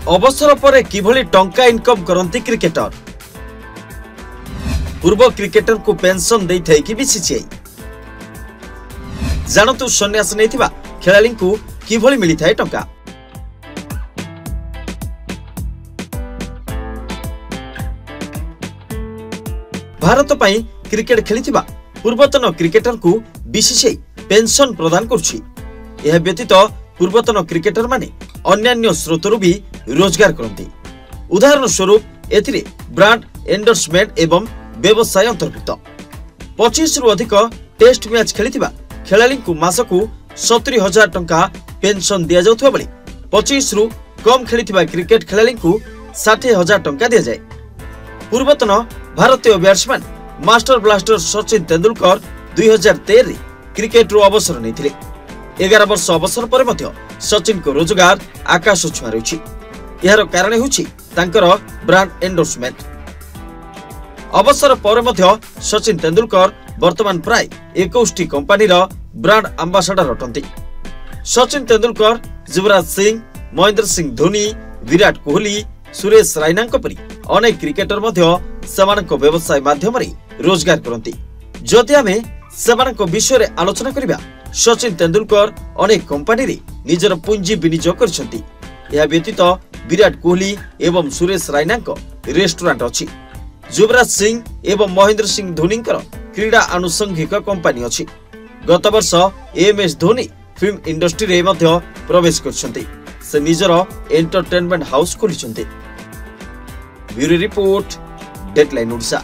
अवसर पर किभली टंका इनकम करती क्रिकेटर पूर्व क्रिकेटर को पेंशन दे थे कि बीसीसीआई जानतु सन्यास नहीं खेलाड़ी को किभली मिली थाए टंका। भारत पई क्रिकेट खेलिथिबा पूर्वतन क्रिकेटर को बीसीसीआई पेंशन प्रदान करछि। यह व्यतीत पूर्वतन क्रिकेटर माने अन्यान्य स्रोतरु भी रोजगार करती। उदाहरण स्वरूप एथिरे ब्रांड एंडोर्समेंट एवं व्यवसाय अंतर्भुक्त। 25 रु अधिक टेस्ट मैच खेलिथिबा खेलाड़ी को मासकु 70,000 टंका पेंशन दिया जाउथबा बेले 25 रु कम खेलिथिबा क्रिकेट खेलाड़ी को 60,000 टंका दिया जाए। पूर्वतन भारतीय batsman master blaster Sachin Tendulkar 2013 रे क्रिकेट रो अवसर नैथिले। 11 वर्ष अवसर पर मध्य सचिन को रोजगार आकाश छुआ रही। यार कारण होछि तांकर ब्रांड एंडोर्समेंट। अवसर पर मध्य सचिन तेंदुलकर वर्तमान प्राय 21 कंपनी रो ब्रांड एम्बेसडर अटंती। सचिन तेंदुलकर, युवराज सिंह, महेंद्र सिंह धोनी, विराट कोहली, सुरेश रायना परी अनेक क्रिकेटर मध्य सेमानक व्यवसाय माध्यम रे रोजगार करती। जदि आमे सेमानक विषय रे आलोचना करिबा सचिन तेंदुलकर अनेक कंपनी रे निजर पुंजी विनियोग करछंती। यह व्यतीत विराट कोहली एवं सुरेश रायना रेस्टोरेंट अछि। युवराज सिंह एवं महेंद्र सिंह धोनी क्रीड़ा आनुषंगिक कंपनी अछि। गत वर्ष एमएस धोनी फिल्म इंडस्ट्री रे मध्य प्रवेश करछंती। से निजर एंटरटेनमेंट हाउस खोलिछंती। Bureau report, deadline Odisha.